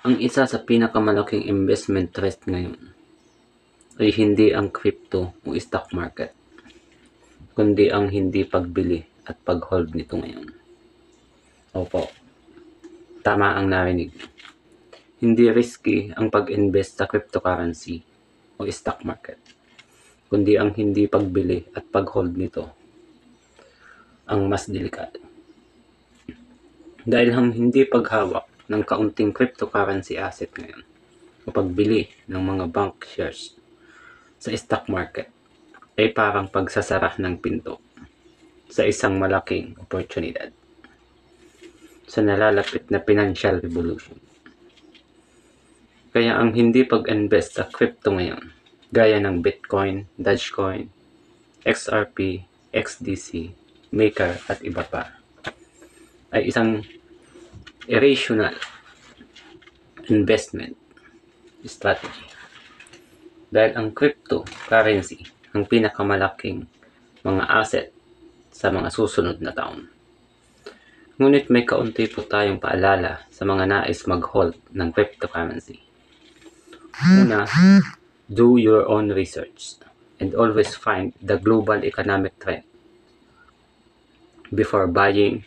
Ang isa sa pinakamalaking investment trust ngayon ay hindi ang crypto o stock market, kundi ang hindi pagbili at pag-hold nito ngayon. Opo, tama ang narinig. Hindi risky ang pag-invest sa cryptocurrency o stock market, kundi ang hindi pagbili at pag-hold nito ang mas delikado. Dahil ang hindi paghawak ng kaunting cryptocurrency asset ngayon o pagbili ng mga bank shares sa stock market ay parang pagsasara ng pinto sa isang malaking oportunidad sa nalalapit na financial revolution. Kaya ang hindi pag-invest sa crypto ngayon, gaya ng Bitcoin, Dogecoin, XRP, XDC, Maker at iba pa, ay isang irrational investment strategy. Dahil ang cryptocurrency ang pinakamalaking mga asset sa mga susunod na taon. Ngunit may kaunti po tayong paalala sa mga nais mag-hold ng cryptocurrency. Una, do your own research and always find the global economic trend before buying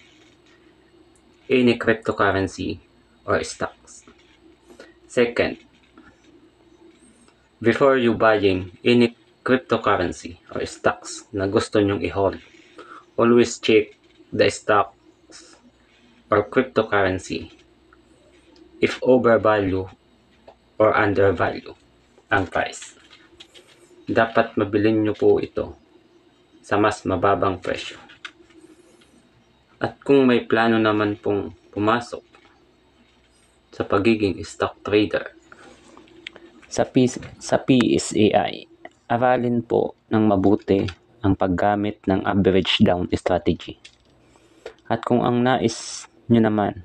any cryptocurrency or stocks. Second, before you buying any cryptocurrency or stocks na gusto nyong i-hold, always check the stocks or cryptocurrency if overvalue or undervalue ang price. Dapat mabilin nyo po ito sa mas mababang presyo. At kung may plano naman pong pumasok sa pagiging stock trader sa PSAI, aralin po ng mabuti ang paggamit ng average down strategy. At kung ang nais nyo naman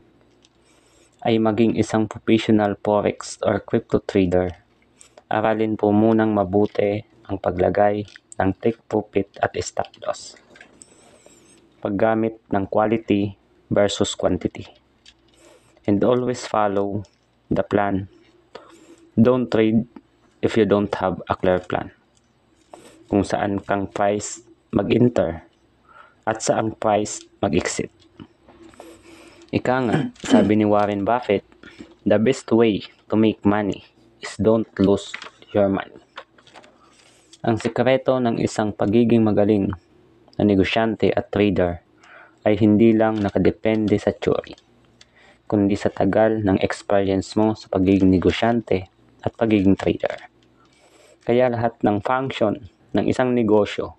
ay maging isang professional forex or crypto trader, aralin po munang mabuti ang paglagay ng take profit at stop loss, paggamit ng quality versus quantity, and always follow the plan. Don't trade if you don't have a clear plan kung saan kang price mag-enter at saan price mag-exit. Ika nga, sabi ni Warren Buffett, the best way to make money is don't lose your money. Ang sekreto ng isang pagiging magaling na negosyante at trader ay hindi lang nakadepende sa theory, kundi sa tagal ng experience mo sa pagiging negosyante at pagiging trader. Kaya lahat ng function ng isang negosyo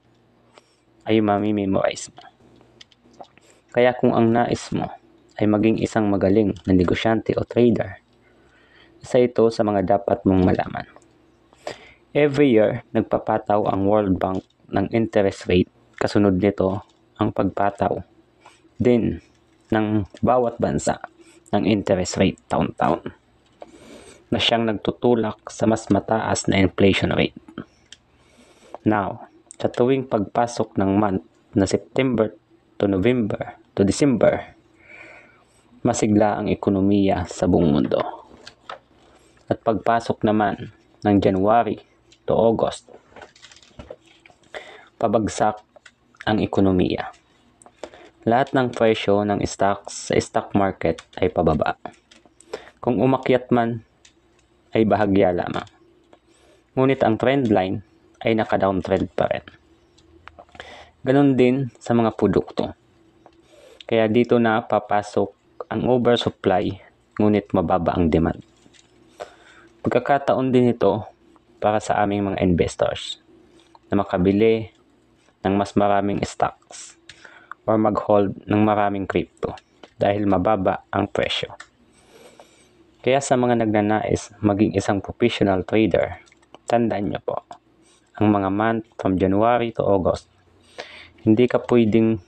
ay mamimemorize mo. Kaya kung ang nais mo ay maging isang magaling na negosyante o trader, isa ito sa mga dapat mong malaman. Every year, nagpapataw ang World Bank ng interest rate. Kasunod nito ang pagpataw din ng bawat bansa ng interest rate taon-taon na siyang nagtutulak sa mas mataas na inflation rate. Now, sa tuwing pagpasok ng month na September to November to December, masigla ang ekonomiya sa buong mundo. At pagpasok naman ng January to August, pabagsak ang ekonomiya. Lahat ng presyo ng stocks sa stock market ay pababa. Kung umakyat man, ay bahagya lamang. Ngunit ang trend line ay naka-downtrend pa rin. Ganon din sa mga produkto. Kaya dito na papasok ang oversupply, ngunit mababa ang demand. Pagkakataon din ito para sa aming mga investors na makabili ng mas maraming stocks or mag-hold ng maraming crypto dahil mababa ang presyo. Kaya sa mga nagnanais maging isang professional trader, tandaan nyo po, ang mga month from January to August, hindi ka pwedeng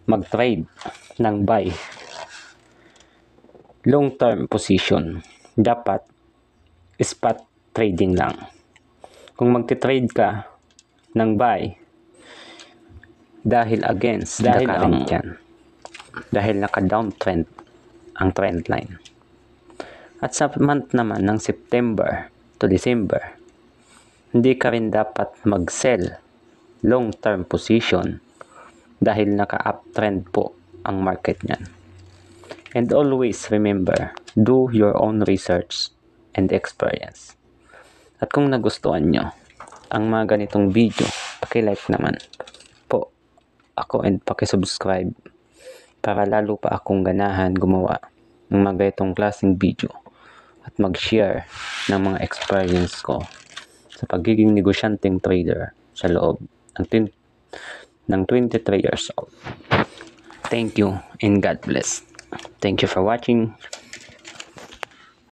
mag-trade ng buy long-term position. Dapat spot trading lang. Kung magte-trade ka ng buy dahil against the current yan, dahil naka-downtrend ang trend line, At sa month naman ng September to December, hindi ka rin dapat mag-sell long-term position dahil naka-uptrend po ang market niyan. And always remember, do your own research and experience. At kung nagustuhan nyo ang mga ganitong video, paki-like naman po ako and paki-subscribe para lalo pa akong ganahan gumawa ng mga ganitong klaseng video at mag-share ng mga experience ko sa pagiging negosyanteng trader sa loob ng 23 years old. Thank you and God bless. Thank you for watching.